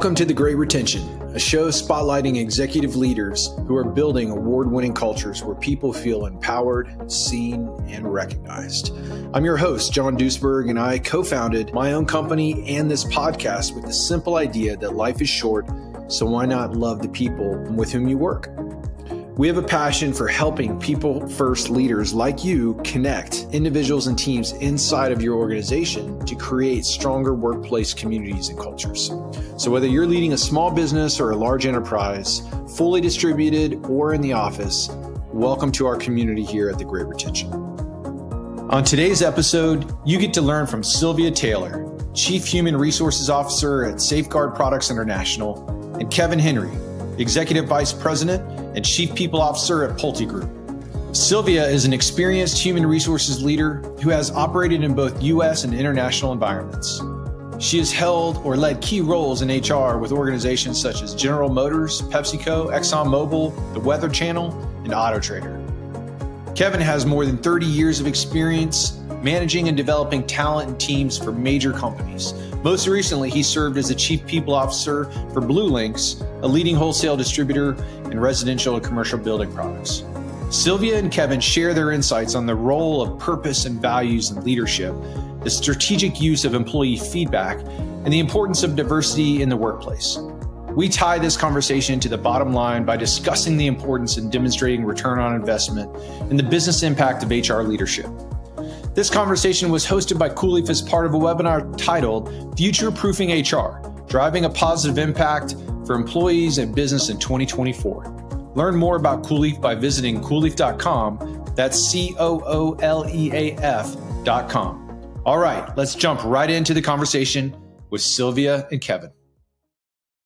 Welcome to The Great Retention, a show spotlighting executive leaders who are building award-winning cultures where people feel empowered, seen, and recognized. I'm your host, John Duisberg, and I co-founded my own company and this podcast with the simple idea that life is short, so why not love the people with whom you work? We have a passion for helping people-first leaders like you connect individuals and teams inside of your organization to create stronger workplace communities and cultures. So whether you're leading a small business or a large enterprise, fully distributed or in the office, welcome to our community here at The Great Retention. On today's episode, you get to learn from Sylvia Taylor, Chief Human Resources Officer at Safeguard Products International, and Kevin Henry, Executive Vice President and Chief People Officer at PulteGroup. Sylvia is an experienced human resources leader who has operated in both U.S. and international environments. She has held or led key roles in HR with organizations such as General Motors, PepsiCo, ExxonMobil, The Weather Channel, and AutoTrader. Kevin has more than 30 years of experience managing and developing talent and teams for major companies. Most recently, he served as the Chief People Officer for BlueLinx, a leading wholesale distributor in residential and commercial building products. Sylvia and Kevin share their insights on the role of purpose and values in leadership, the strategic use of employee feedback, and the importance of diversity in the workplace. We tie this conversation to the bottom line by discussing the importance in demonstrating return on investment and the business impact of HR leadership. This conversation was hosted by CoolLeaf as part of a webinar titled Future-Proofing HR, Driving a Positive Impact for Employees and Business in 2024. Learn more about CoolLeaf by visiting coolleaf.com. That's COOLEAF.com. All right, let's jump right into the conversation with Sylvia and Kevin.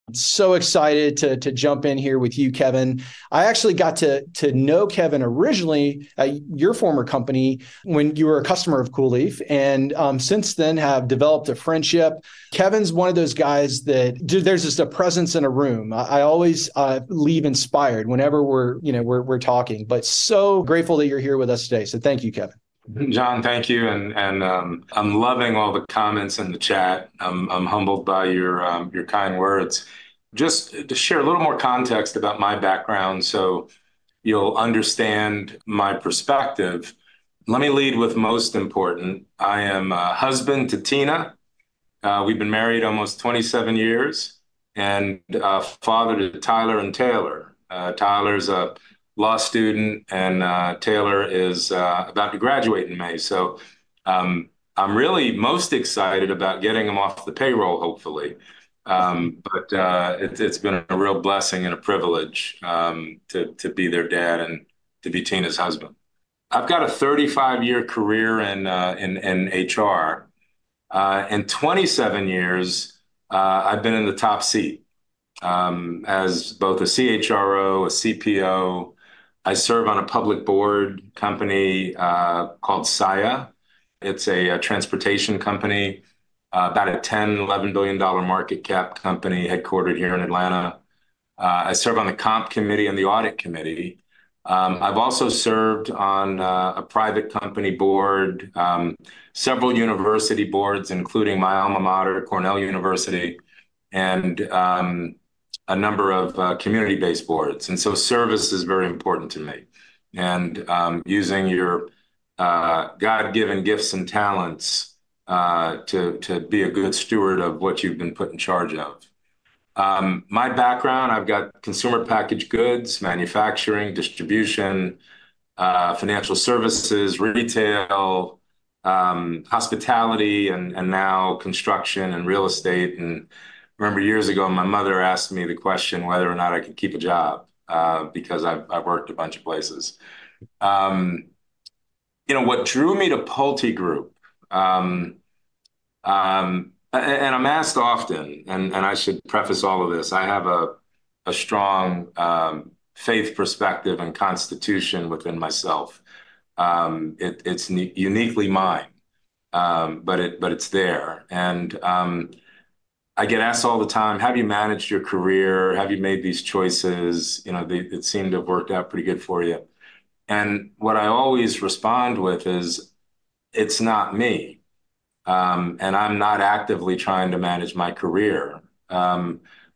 I'm so excited to jump in here with you, Kevin. I actually got to know Kevin originally at your former company when you were a customer of CoolLeaf, and since then have developed a friendship. Kevin's one of those guys that there's just a presence in a room. I always leave inspired whenever we're talking. But so grateful that you're here with us today. So thank you, Kevin. John, thank you, and I'm loving all the comments in the chat. I'm humbled by your kind words. Just to share a little more context about my background, so you'll understand my perspective. Let me lead with most important. I am a husband to Tina. We've been married almost 27 years, and father to Tyler and Taylor. Tyler's a law student, and Taylor is about to graduate in May. So I'm really most excited about getting him off the payroll, hopefully. But it's been a real blessing and a privilege to be their dad and to be Tina's husband. I've got a 35-year career in HR. In 27 years, I've been in the top seat as both a CHRO, a CPO. I serve on a public board company called Saya. It's a transportation company, about a $10–11 billion market cap company headquartered here in Atlanta. I serve on the comp committee and the audit committee. I've also served on a private company board, several university boards, including my alma mater, Cornell University, and a number of community-based boards. And so service is very important to me. And using your God-given gifts and talents to be a good steward of what you've been put in charge of. My background, I've got consumer packaged goods, manufacturing, distribution, financial services, retail, hospitality, and now construction and real estate. And remember years ago, my mother asked me the question whether or not I could keep a job because I've worked a bunch of places. What drew me to PulteGroup, and I'm asked often, and I should preface all of this, I have a strong faith perspective and constitution within myself. It's uniquely mine, but it's there. And I get asked all the time, have you managed your career? Have you made these choices? It seemed to have worked out pretty good for you. And what I always respond with is, it's not me. And I'm not actively trying to manage my career.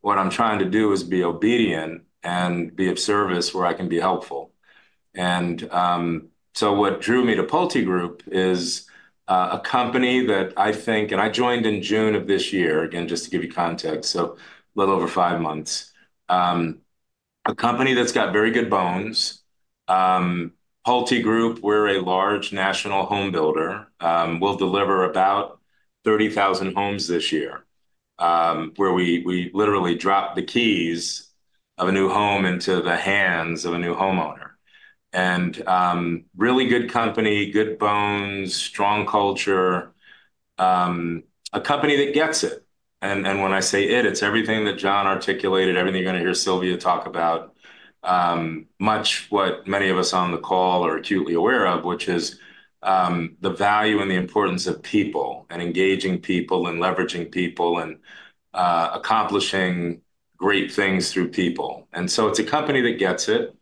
what I'm trying to do is be obedient and be of service where I can be helpful. And so what drew me to PulteGroup is a company that I think, and I joined in June of this year, again, just to give you context, so a little over 5 months. A company that's got very good bones. PulteGroup, we're a large national home builder. We'll deliver about 30,000 homes this year, where we literally drop the keys of a new home into the hands of a new homeowner. And really good company, good bones, strong culture, a company that gets it. And when I say it, it's everything that John articulated, everything you're going to hear Sylvia talk about, much what many of us on the call are acutely aware of, which is the value and the importance of people and engaging people and leveraging people and accomplishing great things through people. And so it's a company that gets it.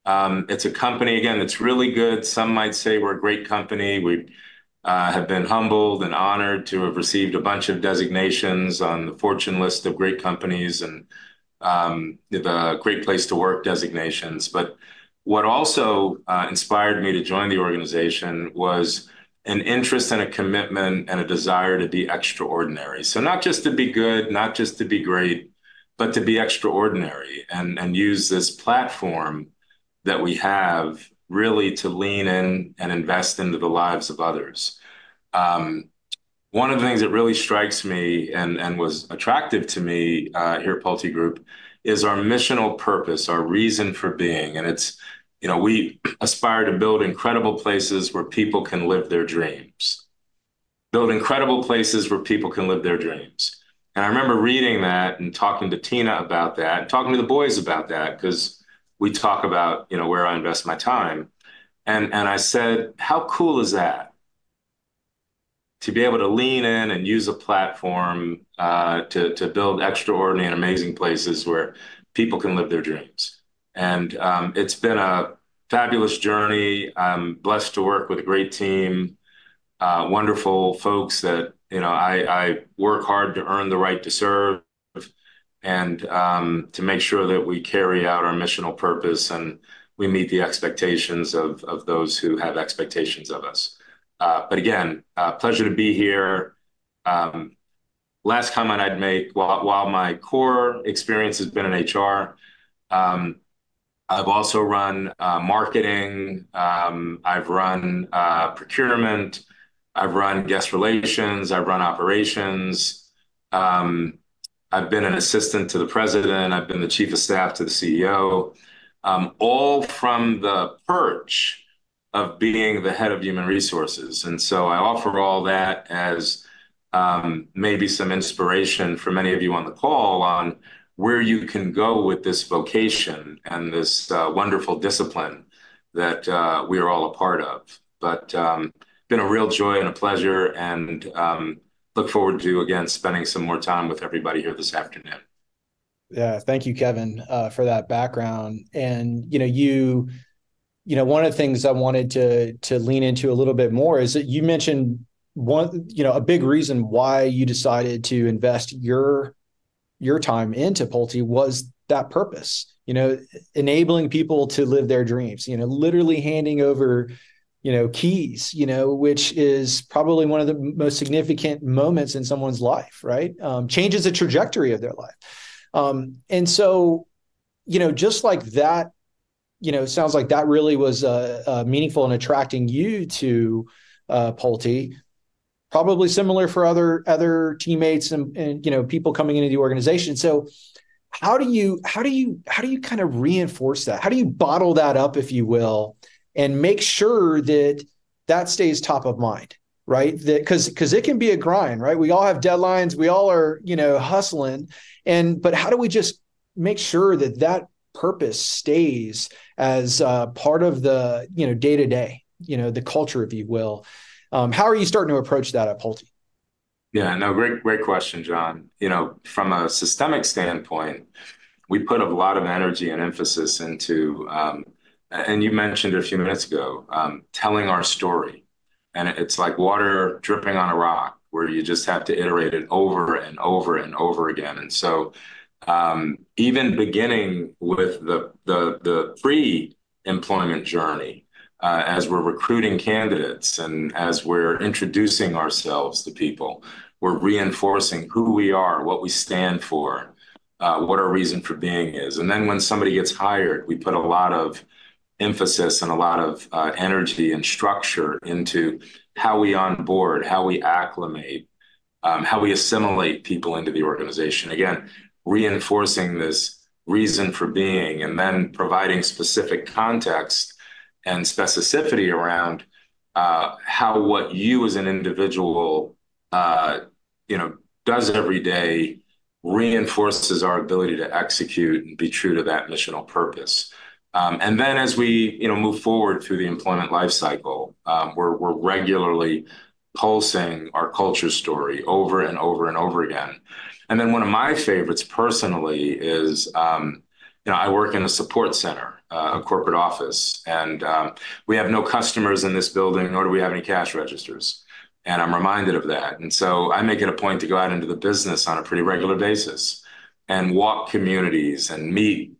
It's a company, again, that's really good. Some might say we're a great company. We have been humbled and honored to have received a bunch of designations on the Fortune list of great companies and the Great Place to Work designations. But what also inspired me to join the organization was an interest and a commitment and a desire to be extraordinary. So not just to be good, not just to be great, but to be extraordinary and use this platform that we have really to lean in and invest into the lives of others. One of the things that really strikes me and was attractive to me here at PulteGroup is our missional purpose, our reason for being. And it's, we aspire to build incredible places where people can live their dreams. Build incredible places where people can live their dreams. And I remember reading that and talking to Tina about that, and talking to the boys about that, because we talk about, where I invest my time. And I said, how cool is that? To be able to lean in and use a platform to build extraordinary and amazing places where people can live their dreams. And it's been a fabulous journey. I'm blessed to work with a great team, wonderful folks that, I work hard to earn the right to serve and to make sure that we carry out our missional purpose and we meet the expectations of those who have expectations of us. But again, pleasure to be here. Last comment I'd make, while my core experience has been in HR, I've also run marketing, I've run procurement, I've run guest relations, I've run operations. I've been an assistant to the president, I've been the chief of staff to the CEO, all from the perch of being the head of human resources. And so I offer all that as maybe some inspiration for many of you on the call on where you can go with this vocation and this wonderful discipline that we are all a part of. But been a real joy and a pleasure, and look forward to, again, spending some more time with everybody here this afternoon. Yeah, thank you, Kevin, for that background. And, one of the things I wanted to lean into a little bit more is that you mentioned a big reason why you decided to invest your time into Pulte was that purpose, enabling people to live their dreams, literally handing over, keys, which is probably one of the most significant moments in someone's life, right? Changes the trajectory of their life. And so, just like that, sounds like that really was meaningful in attracting you to Pulte. Probably similar for other teammates and people coming into the organization. So how do you kind of reinforce that? How do you bottle that up, if you will, and make sure that stays top of mind, right? That because it can be a grind, right? We all have deadlines. We all are hustling, but how do we just make sure that purpose stays as part of the day to day, the culture, if you will? How are you starting to approach that at Pulte? Yeah, no, great question, John. From a systemic standpoint, we put a lot of energy and emphasis into, and you mentioned it a few minutes ago, telling our story. And it's like water dripping on a rock where you just have to iterate it over and over and over again. And so even beginning with the pre-employment journey, as we're recruiting candidates and as we're introducing ourselves to people, we're reinforcing who we are, what we stand for, what our reason for being is. And then when somebody gets hired, we put a lot of emphasis and a lot of energy and structure into how we onboard, how we acclimate, how we assimilate people into the organization. Again, reinforcing this reason for being and then providing specific context and specificity around how what you as an individual does every day reinforces our ability to execute and be true to that missional purpose. And then as we move forward through the employment life cycle, we're regularly pulsing our culture story over and over and over again. And then one of my favorites personally is, I work in a support center, a corporate office, and we have no customers in this building, nor do we have any cash registers. And I'm reminded of that. And so I make it a point to go out into the business on a pretty regular basis and walk communities and meet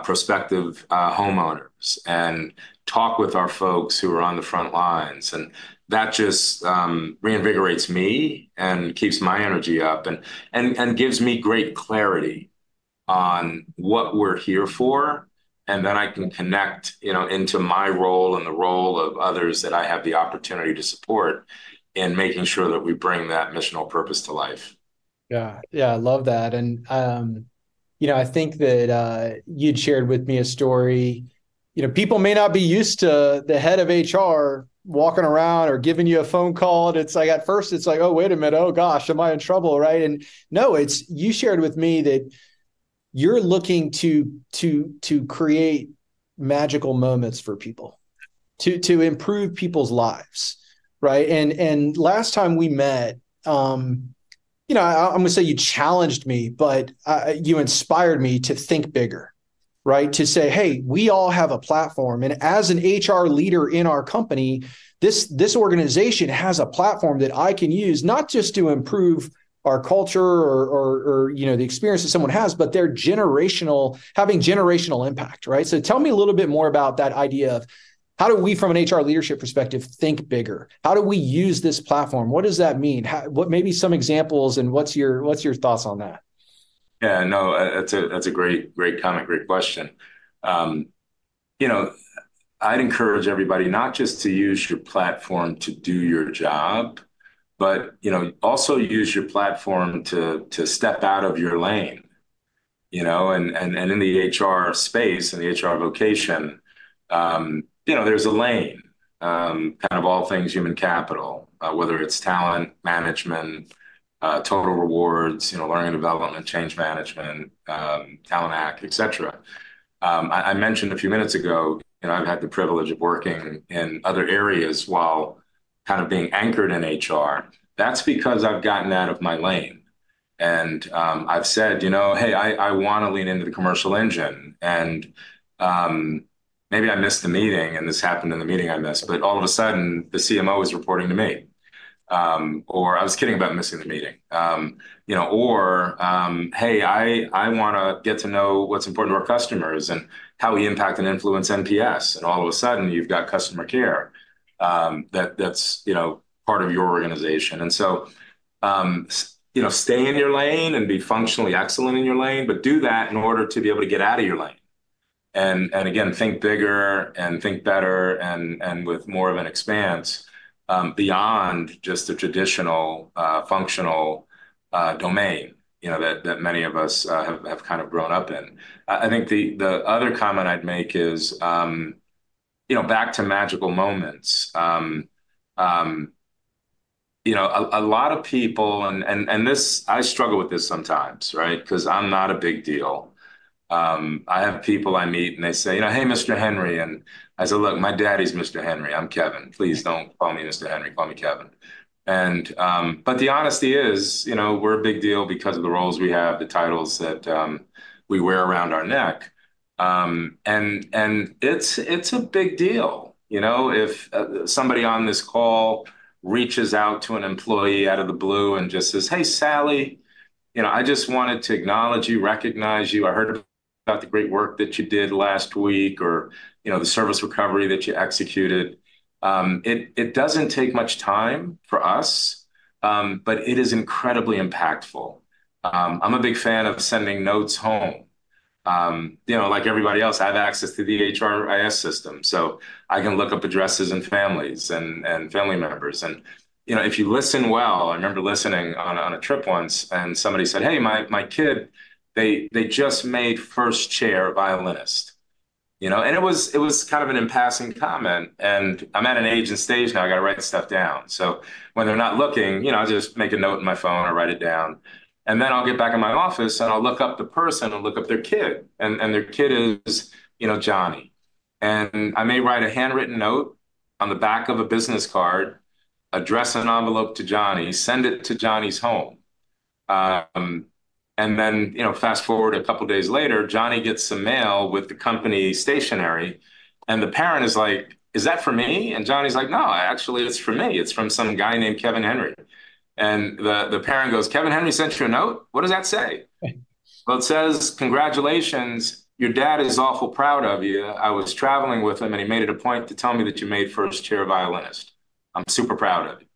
prospective homeowners and talk with our folks who are on the front lines. And that just reinvigorates me and keeps my energy up and gives me great clarity on what we're here for. And then I can connect, into my role and the role of others that I have the opportunity to support in making sure that we bring that missional purpose to life. Yeah. Yeah. I love that. And, I think that you'd shared with me a story. People may not be used to the head of HR walking around or giving you a phone call. And it's like, at first it's like, oh, wait a minute. Oh gosh, am I in trouble? Right. And no, you shared with me that you're looking to create magical moments for people, to improve people's lives. Right. And last time we met, I'm going to say you challenged me, but you inspired me to think bigger, right? To say, hey, we all have a platform. And as an HR leader in our company, this organization has a platform that I can use, not just to improve our culture or the experience that someone has, but they're having generational impact, right? So tell me a little bit more about that idea of how do we, from an HR leadership perspective, think bigger? How do we use this platform? What does that mean? What maybe some examples, and what's your thoughts on that? Yeah, no, that's a great comment, great question. I'd encourage everybody not just to use your platform to do your job, but also use your platform to step out of your lane. And in the HR space and the HR vocation, there's a lane, kind of all things human capital, whether it's talent management, total rewards, learning and development, change management, talent act, et cetera. I mentioned a few minutes ago, I've had the privilege of working in other areas while kind of being anchored in HR. That's because I've gotten out of my lane. And I've said, hey, I want to lean into the commercial engine. And maybe I missed the meeting, and this happened in the meeting I missed, but all of a sudden the CMO is reporting to me. Or I was kidding about missing the meeting. Hey, I want to get to know what's important to our customers and how we impact and influence NPS. And all of a sudden you've got customer care that's part of your organization. And so stay in your lane and be functionally excellent in your lane, but do that in order to be able to get out of your lane. And again, think bigger and think better and with more of an expanse beyond just the traditional functional domain, that many of us have kind of grown up in. I think the other comment I'd make is, back to magical moments. A lot of people, and this, I struggle with this sometimes, right? Because I'm not a big deal. I have people I meet and they say, hey, Mr. Henry. And I said, look, my daddy's Mr. Henry. I'm Kevin. Please don't call me Mr. Henry. Call me Kevin. And, but the honesty is, we're a big deal because of the roles we have, the titles that we wear around our neck. And it's a big deal. If somebody on this call reaches out to an employee out of the blue and just says, hey, Sally, I just wanted to acknowledge you, recognize you. I heard about the great work that you did last week, or, the service recovery that you executed. It doesn't take much time for us, but it is incredibly impactful. I'm a big fan of sending notes home. Like everybody else, I have access to the HRIS system, so I can look up addresses and families and family members. And if you listen well, I remember listening on a trip once, and somebody said, "Hey, my kid, they just made first chair violinist." And it was kind of an in passing comment. And I'm at an age and stage now, I got to write stuff down. So when they're not looking, I'll just make a note in my phone or write it down. And then I'll get back in my office and I'll look up the person and look up their kid. And their kid is, Johnny. And I may write a handwritten note on the back of a business card, address an envelope to Johnny, send it to Johnny's home. And then, fast forward a couple days later, Johnny gets some mail with the company stationery. And the parent is like, "Is that for me?" And Johnny's like, "No, actually, it's for me. It's from some guy named Kevin Henry." And the parent goes, "Kevin Henry sent you a note? What does that say?" "Well, it says, 'Congratulations. Your dad is awful proud of you. I was traveling with him and he made it a point to tell me that you made first chair violinist. I'm super proud of you.'"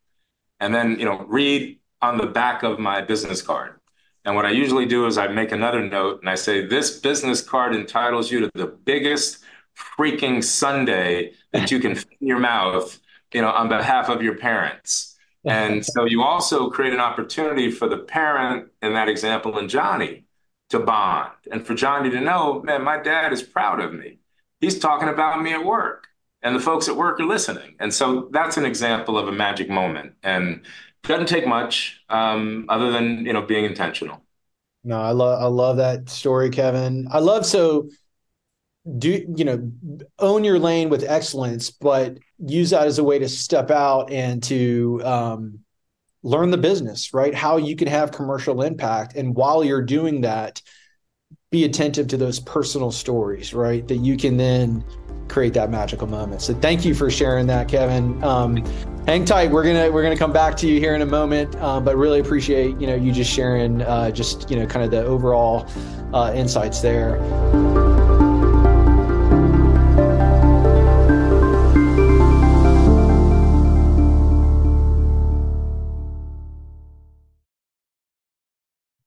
And then, read on the back of my business card. And what I usually do is I make another note and I say, "This business card entitles you to the biggest freaking sundae that you can fit in your mouth, on behalf of your parents." And so you also create an opportunity for the parent in that example and Johnny to bond, and for Johnny to know, man, my dad is proud of me. He's talking about me at work, and the folks at work are listening. And so that's an example of a magic moment. And it doesn't take much, other than, being intentional. No, I love that story, Kevin. Own your lane with excellence, but use that as a way to step out and to learn the business, right? How you can have commercial impact. And while you're doing that, be attentive to those personal stories, right? That you can then create that magical moment. So thank you for sharing that, Kevin. Hang tight. We're gonna come back to you here in a moment, but really appreciate you just sharing kind of the overall insights there.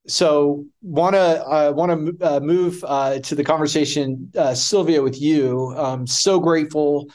So want to move to the conversation, Sylvia, with you. So grateful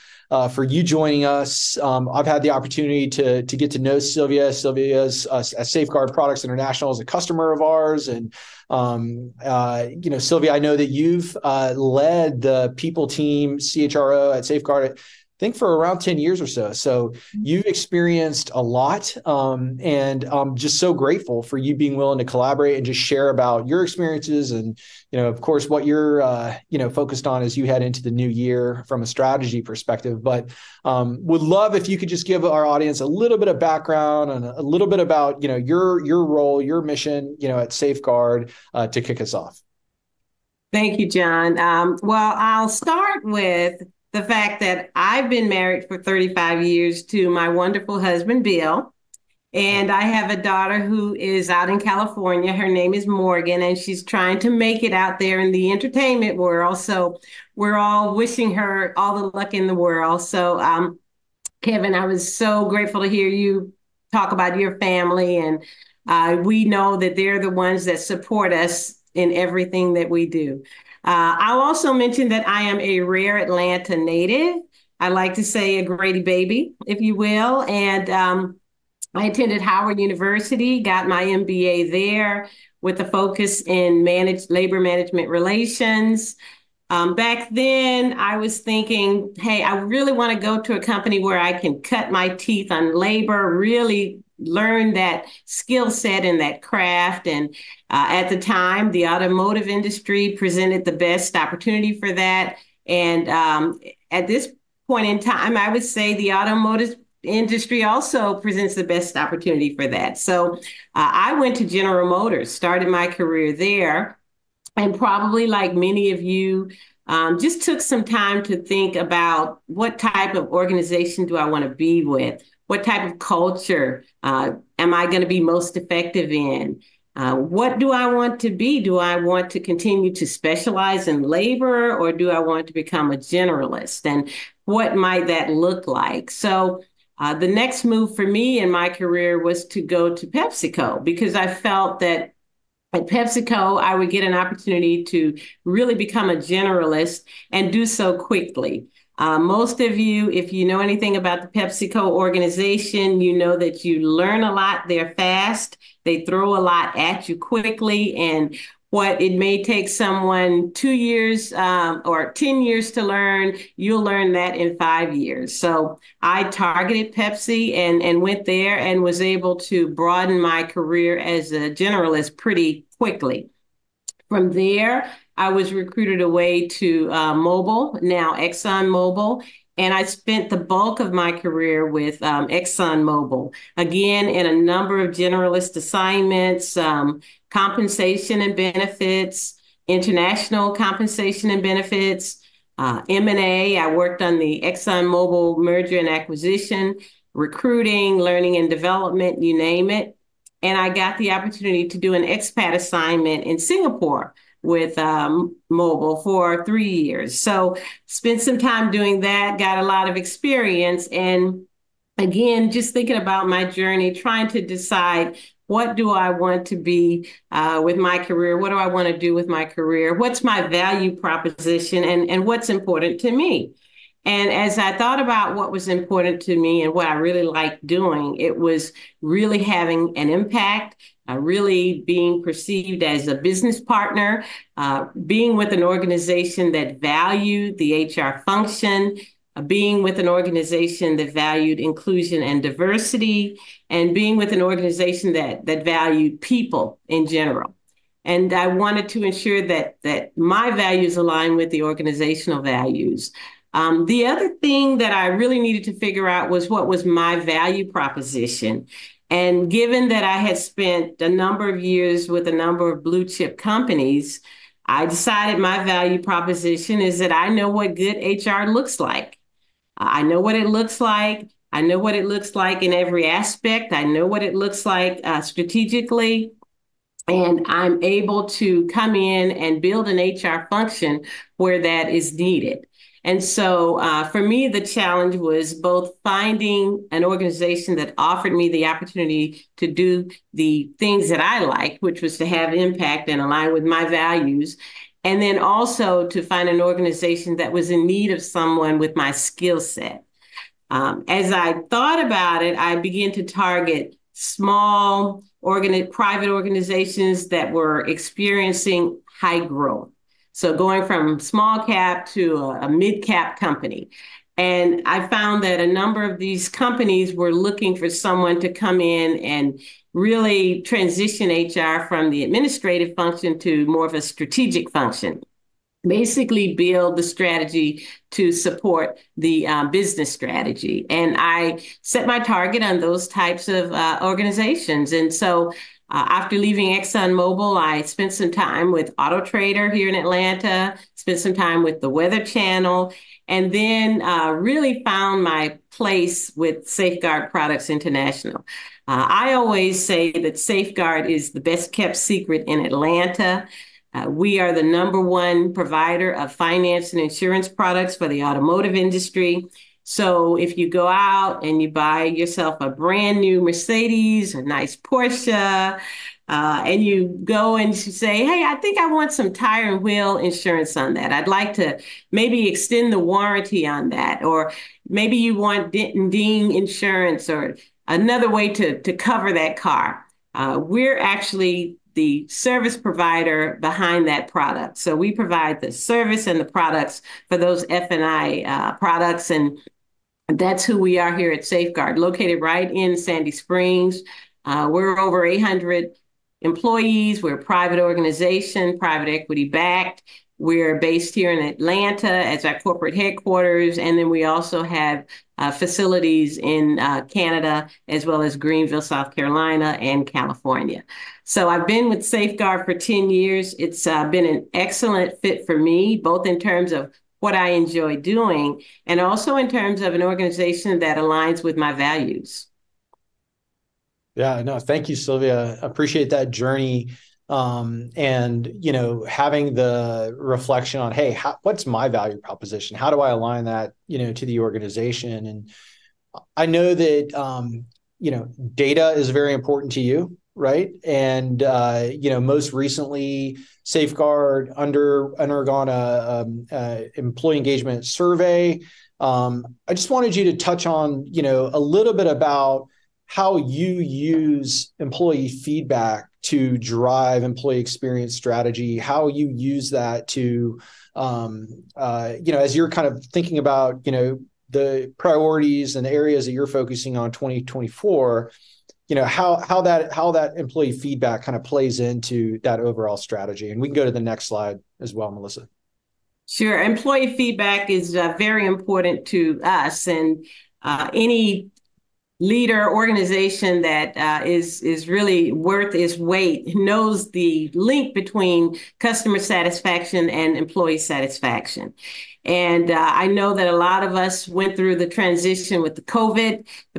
for you joining us. I've had the opportunity to get to know Sylvia. Sylvia's at Safeguard Products International as a customer of ours, and Sylvia, I know that you've led the people team CHRO at Safeguard, I think, for around 10 years or so. So you've experienced a lot, and I'm just so grateful for you being willing to collaborate and just share about your experiences and, of course, what you're, focused on as you head into the new year from a strategy perspective. But would love if you could just give our audience a little bit of background and a little bit about, your role, your mission, at Safeguard to kick us off. Thank you, John. Well, I'll start with the fact that I've been married for 35 years to my wonderful husband, Bill. And I have a daughter who is out in California. Her name is Morgan, and she's trying to make it out there in the entertainment world. So we're all wishing her all the luck in the world. So, Kevin, I was so grateful to hear you talk about your family. And we know that they're the ones that support us in everything that we do. I'll also mention that I am a rare Atlanta native. I like to say a Grady baby, if you will. And I attended Howard University, got my MBA there with a focus in labor management relations. Back then, I was thinking, hey, I really want to go to a company where I can cut my teeth on labor, really learn that skill set and that craft. And at the time, the automotive industry presented the best opportunity for that. And at this point in time, I would say the automotive industry also presents the best opportunity for that. So I went to General Motors, started my career there, and probably like many of you, just took some time to think about what type of organization do I want to be with? What type of culture am I going to be most effective in? What do I want to be? Do I want to continue to specialize in labor, or do I want to become a generalist? And what might that look like? So the next move for me in my career was to go to PepsiCo, because I felt that at PepsiCo, I would get an opportunity to really become a generalist and do so quickly. Most of you, if you know anything about the PepsiCo organization, you know that you learn a lot. They're fast. They throw a lot at you quickly. And what it may take someone 2 years or 10 years to learn, you'll learn that in 5 years. So I targeted Pepsi and went there and was able to broaden my career as a generalist pretty quickly. From there, I was recruited away to Mobil, now ExxonMobil, and I spent the bulk of my career with ExxonMobil, again, in a number of generalist assignments, compensation and benefits, international compensation and benefits, M&A. I worked on the ExxonMobil merger and acquisition, recruiting, learning and development, you name it. And I got the opportunity to do an expat assignment in Singapore with Mobil for 3 years. So spent some time doing that, got a lot of experience. And again, just thinking about my journey, trying to decide, what do I want to be with my career? What do I want to do with my career? What's my value proposition, and what's important to me? And as I thought about what was important to me and what I really liked doing, it was really having an impact, really being perceived as a business partner, being with an organization that valued the HR function, being with an organization that valued inclusion and diversity, and being with an organization that valued people in general. And I wanted to ensure that my values align with the organizational values. The other thing that I really needed to figure out was, what was my value proposition? And given that I had spent a number of years with a number of blue chip companies, I decided my value proposition is that I know what good HR looks like. I know what it looks like. I know what it looks like in every aspect. I know what it looks like strategically. And I'm able to come in and build an HR function where that is needed. And so for me, the challenge was both finding an organization that offered me the opportunity to do the things that I liked, which was to have impact and align with my values, and then also to find an organization that was in need of someone with my skill set. As I thought about it, I began to target small private organizations that were experiencing high growth. So going from small cap to a mid cap company. And I found that a number of these companies were looking for someone to come in and really transition HR from the administrative function to more of a strategic function. Basically build the strategy to support the business strategy. And I set my target on those types of organizations. And so after leaving ExxonMobil, I spent some time with Auto Trader here in Atlanta, spent some time with the Weather Channel, and then really found my place with Safeguard Products International. I always say that Safeguard is the best kept secret in Atlanta. We are the #1 provider of finance and insurance products for the automotive industry. So if you go out and you buy yourself a brand new Mercedes, a nice Porsche, and you go and you say, hey, I think I want some tire and wheel insurance on that. I'd like to maybe extend the warranty on that. Or maybe you want dent and ding insurance or another way to cover that car. We're actually the service provider behind that product. So we provide the service and the products for those F&I products. And that's who we are here at Safeguard, located right in Sandy Springs. We're over 800 employees. We're a private organization, private equity backed. We're based here in Atlanta as our corporate headquarters. And then we also have facilities in Canada, as well as Greenville, South Carolina, and California. So I've been with Safeguard for 10 years. It's been an excellent fit for me, both in terms of what I enjoy doing, and also in terms of an organization that aligns with my values. Yeah, no, thank you, Sylvia. Appreciate that journey. And, having the reflection on, hey, what's my value proposition? How do I align that, to the organization? And I know that, data is very important to you, right? And, most recently, Safeguard undergone a employee engagement survey. I just wanted you to touch on, a little bit about how you use employee feedback to drive employee experience strategy, how you use that to, as you're kind of thinking about, the priorities and the areas that you're focusing on 2024, how that employee feedback kind of plays into that overall strategy. And we can go to the next slide as well, Melissa. Sure. Employee feedback is very important to us, and any leader organization that is really worth its weight knows the link between customer satisfaction and employee satisfaction. And I know that a lot of us went through the transition with the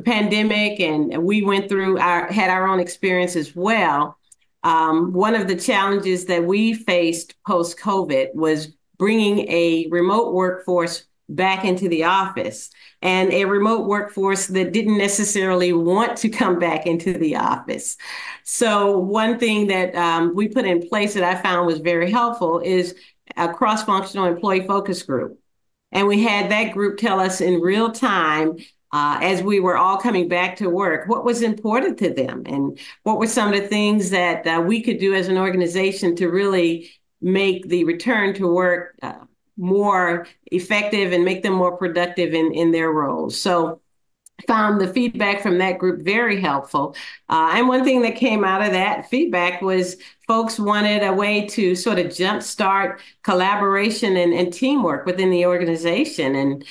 pandemic, and we had our own experience as well. One of the challenges that we faced post-COVID was bringing a remote workforce back into the office, and a remote workforce that didn't necessarily want to come back into the office. So one thing that we put in place that I found was very helpful is a cross-functional employee focus group. And we had that group tell us in real time, as we were all coming back to work, what was important to them and what were some of the things that we could do as an organization to really make the return to work more effective and make them more productive in their roles. So I found the feedback from that group very helpful. And one thing that came out of that feedback was folks wanted a way to sort of jumpstart collaboration and teamwork within the organization. And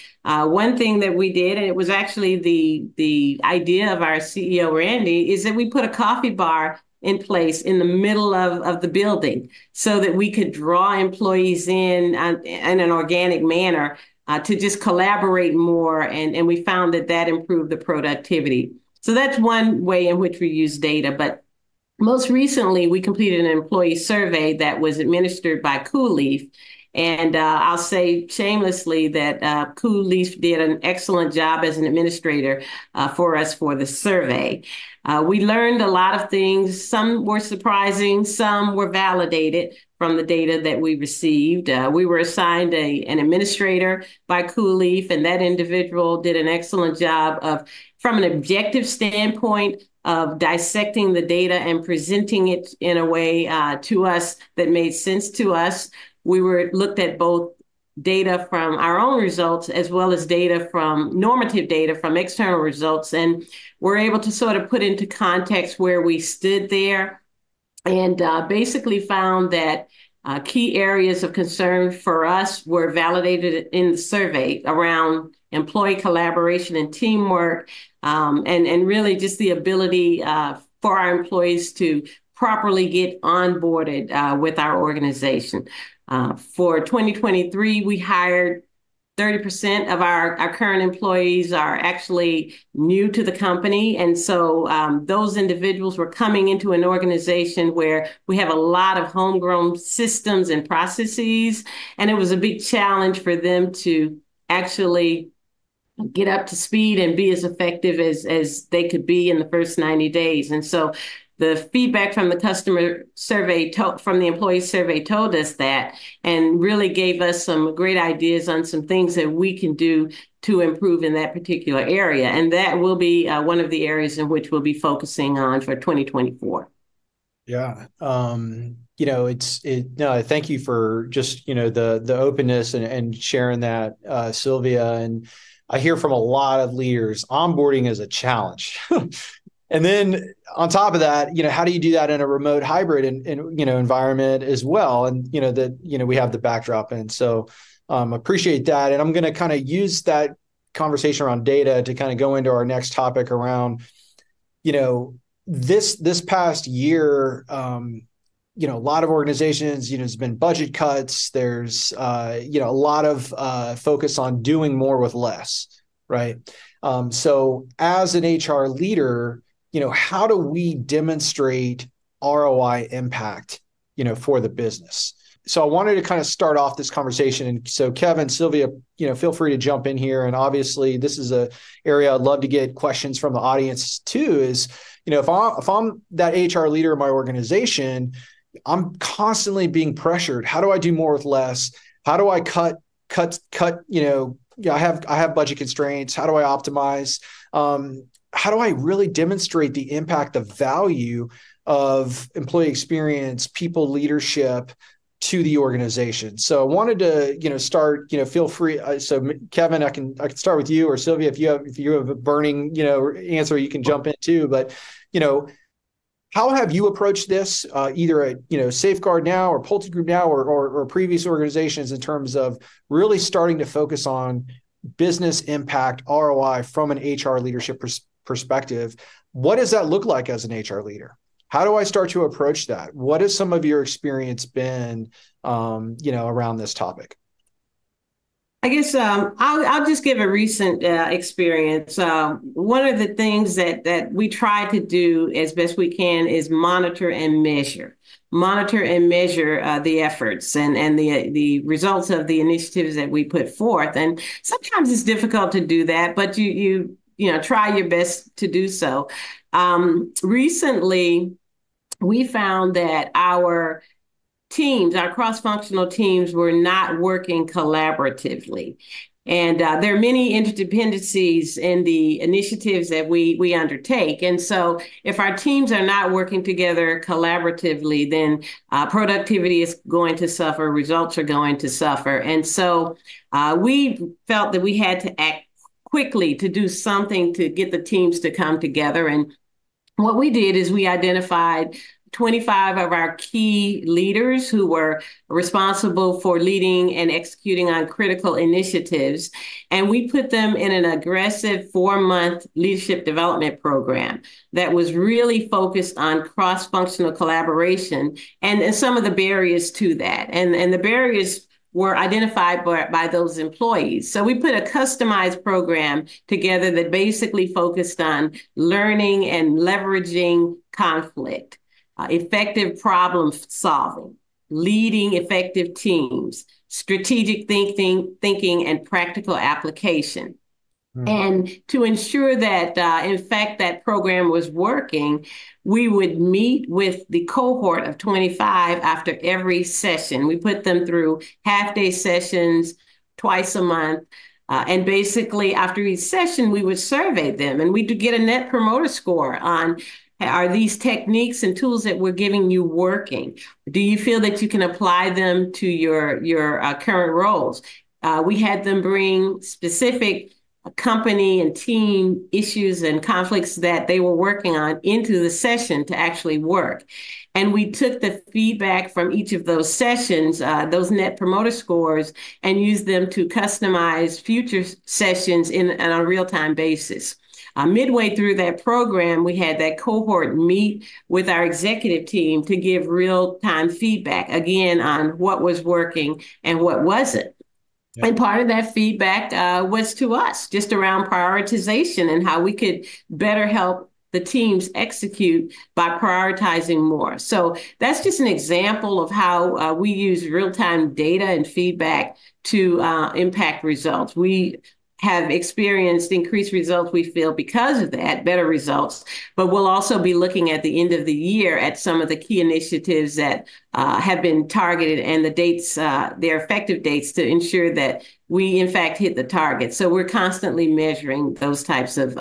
one thing that we did, and it was actually the idea of our CEO, Randy, is that we put a coffee bar in place in the middle of the building so that we could draw employees in an organic manner to just collaborate more. And we found that improved the productivity. So that's one way in which we use data. But most recently, we completed an employee survey that was administered by CoolLeaf. And I'll say shamelessly that CoolLeaf did an excellent job as an administrator for us for the survey. We learned a lot of things. Some were surprising, some were validated from the data that we received. We were assigned an administrator by CoolLeaf, and that individual did an excellent job of, from an objective standpoint, of dissecting the data and presenting it in a way to us that made sense to us. We looked at both data from our own results as well as normative data from external results, and we're able to sort of put into context where we stood there, and basically found that key areas of concern for us were validated in the survey around employee collaboration and teamwork, and really just the ability for our employees to properly get onboarded with our organization. For 2023, we hired 30% of our current employees are actually new to the company. And so those individuals were coming into an organization where we have a lot of homegrown systems and processes. And it was a big challenge for them to actually get up to speed and be as effective as they could be in the first 90 days. And so the feedback from the customer survey, from the employee survey, told us that, and really gave us some great ideas on some things that we can do to improve in that particular area. And that will be one of the areas in which we'll be focusing on for 2024. Yeah. No, thank you for just, the openness and sharing that, Sylvia. And I hear from a lot of leaders, onboarding is a challenge. And then on top of that, how do you do that in a remote hybrid environment as well? And, we have the backdrop. And so appreciate that. And I'm going to kind of use that conversation around data to kind of go into our next topic around, this past year, a lot of organizations, there's been budget cuts. There's, a lot of focus on doing more with less, right? So as an HR leader, how do we demonstrate ROI impact, for the business? So I wanted to kind of start off this conversation. And so Kevin, Sylvia, feel free to jump in here. And obviously this is a area I'd love to get questions from the audience too, is, if I'm that HR leader in my organization, I'm constantly being pressured. How do I do more with less? How do I cut, I have budget constraints. How do I optimize? How do I really demonstrate the impact, the value of employee experience, people leadership to the organization? So I wanted to, start, feel free. So Kevin, I can start with you, or Sylvia, if you have a burning, answer, you can jump in too. But, how have you approached this, either at, Safeguard now or PulteGroup now, or previous organizations, in terms of really starting to focus on business impact, ROI, from an HR leadership perspective? What does that look like as an HR leader? How do I start to approach that? What has some of your experience been, around this topic? I guess I'll just give a recent experience. One of the things that we try to do as best we can is monitor and measure the efforts and the results of the initiatives that we put forth. And sometimes it's difficult to do that, but you try your best to do so. Recently, we found that our cross-functional teams were not working collaboratively. And there are many interdependencies in the initiatives that we undertake. And so if our teams are not working together collaboratively, then productivity is going to suffer, results are going to suffer. And so we felt that we had to act quickly to do something to get the teams to come together. And what we did is we identified 25 of our key leaders who were responsible for leading and executing on critical initiatives. And we put them in an aggressive 4-month leadership development program that was really focused on cross-functional collaboration and some of the barriers to that. And the barriers were identified by those employees. So we put a customized program together that basically focused on learning and leveraging conflict, effective problem solving, leading effective teams, strategic thinking, and practical application. And to ensure that, in fact, that program was working, we would meet with the cohort of 25 after every session. We put them through half-day sessions twice a month. And basically, after each session, we would survey them, and we'd get a net promoter score on, are these techniques and tools that we're giving you working? Do you feel that you can apply them to your current roles? We had them bring specific company and team issues and conflicts that they were working on into the session to actually work. And we took the feedback from each of those sessions, those net promoter scores, and used them to customize future sessions on a real-time basis. Midway through that program, we had that cohort meet with our executive team to give real-time feedback, again, on what was working and what wasn't. Yeah. And part of that feedback was to us, just around prioritization and how we could better help the teams execute by prioritizing more. So that's just an example of how we use real-time data and feedback to impact results. We have experienced increased results, we feel, because of that, better results. But we'll also be looking at the end of the year at some of the key initiatives that have been targeted and the dates, their effective dates, to ensure that we, in fact, hit the target. So we're constantly measuring those types of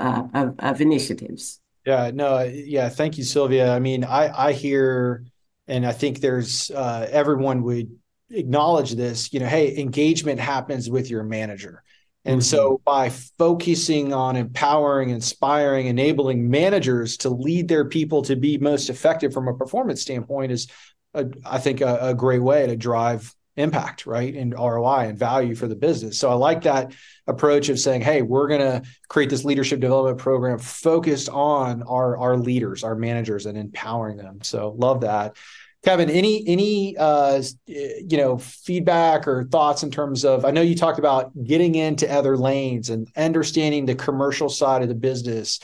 initiatives. Yeah, no, yeah. Thank you, Sylvia. I mean, I hear, and I think there's, everyone would acknowledge this, hey, engagement happens with your manager. And so by focusing on empowering, inspiring, enabling managers to lead their people to be most effective from a performance standpoint is, I think, a great way to drive impact, right? And ROI and value for the business. So I like that approach of saying, hey, we're going to create this leadership development program focused on our leaders, our managers, and empowering them. So love that. Kevin, any feedback or thoughts in terms of, I know you talked about getting into other lanes and understanding the commercial side of the business.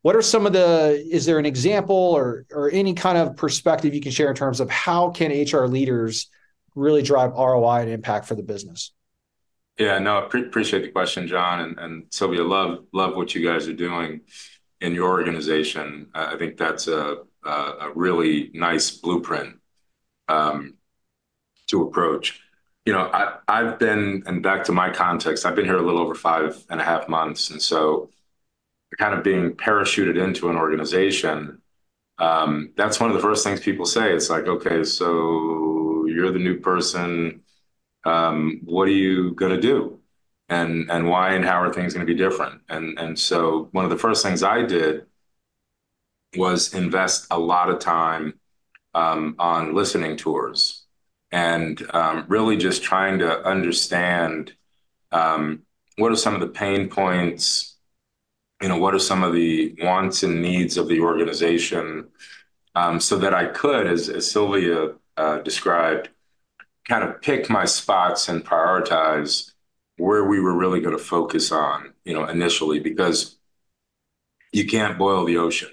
What are some of is there an example or any kind of perspective you can share in terms of how can HR leaders really drive ROI and impact for the business? Yeah, no, appreciate the question, John, and Sylvia, love what you guys are doing in your organization. I think that's a really nice blueprint to approach. I've been, and back to my context, I've been here a little over 5.5 months, and so kind of being parachuted into an organization, that's one of the first things people say. It's like, okay, so you're the new person. What are you going to do? And why and how are things going to be different? And so one of the first things I did was invest a lot of time on listening tours and really just trying to understand what are some of the pain points, what are some of the wants and needs of the organization, so that I could, as Sylvia described, kind of pick my spots and prioritize where we were really going to focus on, initially, because you can't boil the ocean.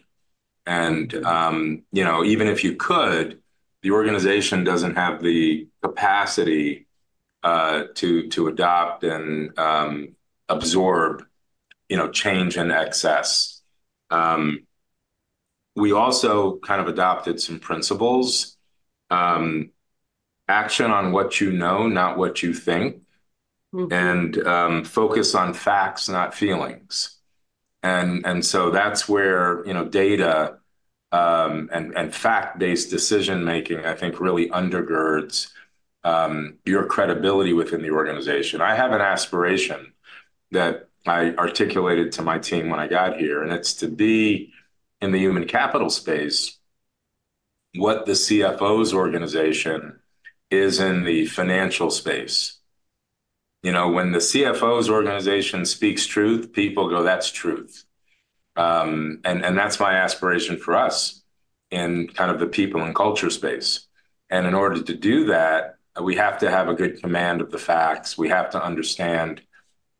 And, even if you could, the organization doesn't have the capacity to adopt and absorb, change in excess. We also kind of adopted some principles, action on what you know, not what you think, and focus on facts, not feelings. And so that's where, data and fact-based decision making, I think, really undergirds your credibility within the organization. I have an aspiration that I articulated to my team when I got here, and it's to be in the human capital space what the CFO's organization is in the financial space. When the CFO's organization speaks truth, people go, that's truth. And that's my aspiration for us in kind of the people and culture space. And in order to do that, we have to have a good command of the facts. We have to understand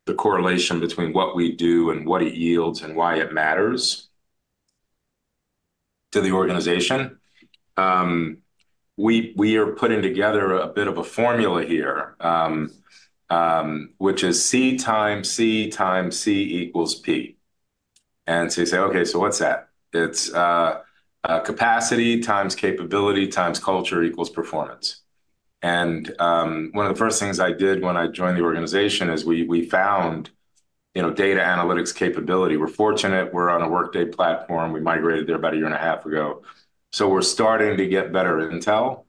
the correlation between what we do and what it yields and why it matters to the organization. We are putting together a bit of a formula here, which is C times C times C equals P. And so you say, okay, so what's that? It's capacity times capability times culture equals performance. And one of the first things I did when I joined the organization is we found, data analytics capability. We're fortunate we're on a Workday platform. We migrated there about 1.5 years ago. So we're starting to get better intel.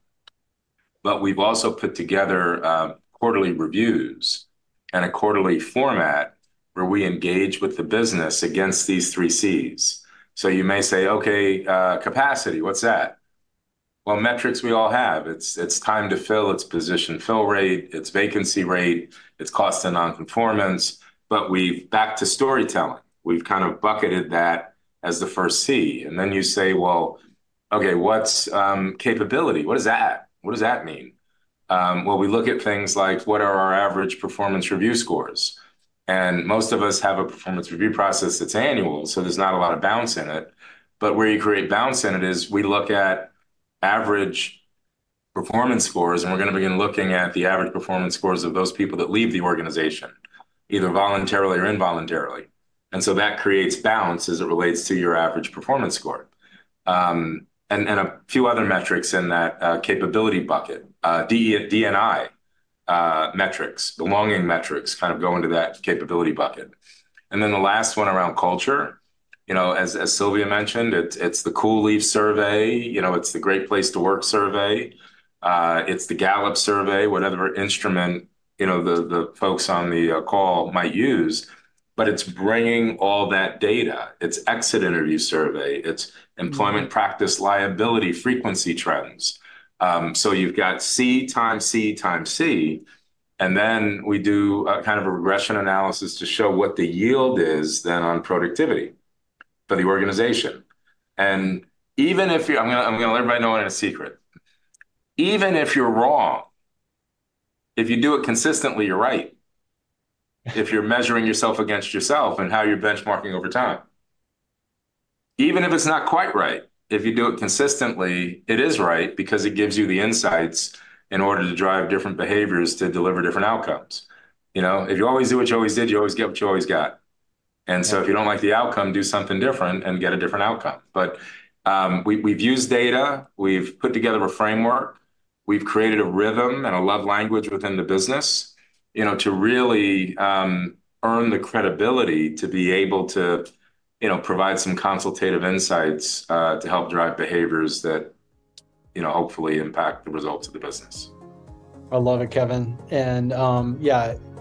But we've also put together quarterly reviews and a quarterly format where we engage with the business against these 3 C's. So you may say, okay, capacity, what's that? Well, metrics we all have. It's time to fill, it's position fill rate, it's vacancy rate, it's cost and nonconformance. But back to storytelling. We've kind of bucketed that as the first C. And then you say, well, okay, what's capability? What is that? What does that mean? Well, we look at things like what are our average performance review scores? And most of us have a performance review process that's annual, so there's not a lot of bounce in it. But where you create bounce in it is we look at average performance scores, and we're going to begin looking at the average performance scores of those people that leave the organization, either voluntarily or involuntarily. And so that creates bounce as it relates to your average performance score. And a few other metrics in that capability bucket, D&I metrics, belonging metrics kind of go into that capability bucket. And then the last one around culture, as Sylvia mentioned, it's the Cool Leaf survey, it's the Great Place to Work survey, it's the Gallup survey, whatever instrument, the folks on the call might use. But it's bringing all that data. It's exit interview survey. It's employment practice liability frequency trends. So you've got C times C times C. And then we do kind of a regression analysis to show what the yield is then on productivity for the organization. And even if I'm going to let everybody know in a secret, even if you're wrong, if you do it consistently, you're right. If you're measuring yourself against yourself and how you're benchmarking over time. even if it's not quite right, if you do it consistently, it is right because it gives you the insights in order to drive different behaviors to deliver different outcomes. If you always do what you always did, you always get what you always got. And so if you don't like the outcome, do something different and get a different outcome. But we've used data. We've put together a framework. We've created a rhythm and a love language within the business, to really earn the credibility to be able to, provide some consultative insights to help drive behaviors that, hopefully impact the results of the business. I love it, Kevin. And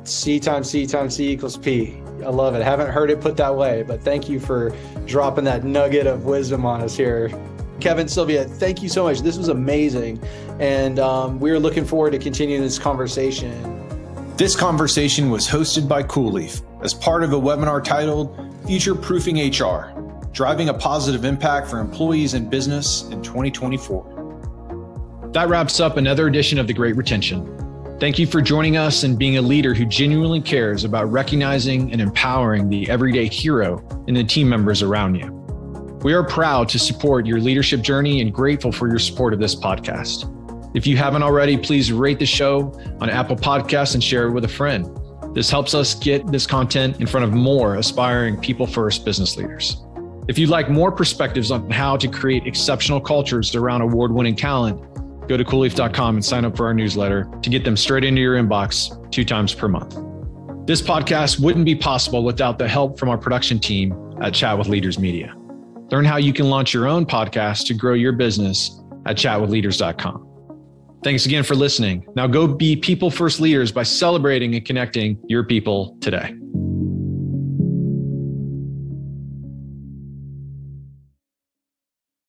C times C times C equals P. I love it. Haven't heard it put that way, but thank you for dropping that nugget of wisdom on us here. Kevin, Sylvia, thank you so much. This was amazing. And we're looking forward to continuing this conversation. This conversation was hosted by CoolLeaf as part of a webinar titled Future Proofing HR, Driving a Positive Impact for Employees and Business in 2024. That wraps up another edition of The Great Retention. Thank you for joining us and being a leader who genuinely cares about recognizing and empowering the everyday hero and the team members around you. We are proud to support your leadership journey and grateful for your support of this podcast. If you haven't already, please rate the show on Apple Podcasts and share it with a friend. This helps us get this content in front of more aspiring people-first business leaders. If you'd like more perspectives on how to create exceptional cultures around award-winning talent, go to coolleaf.com and sign up for our newsletter to get them straight into your inbox 2 times per month. This podcast wouldn't be possible without the help from our production team at Chat with Leaders Media. Learn how you can launch your own podcast to grow your business at chatwithleaders.com. Thanks again for listening. Now go be people first leaders by celebrating and connecting your people today.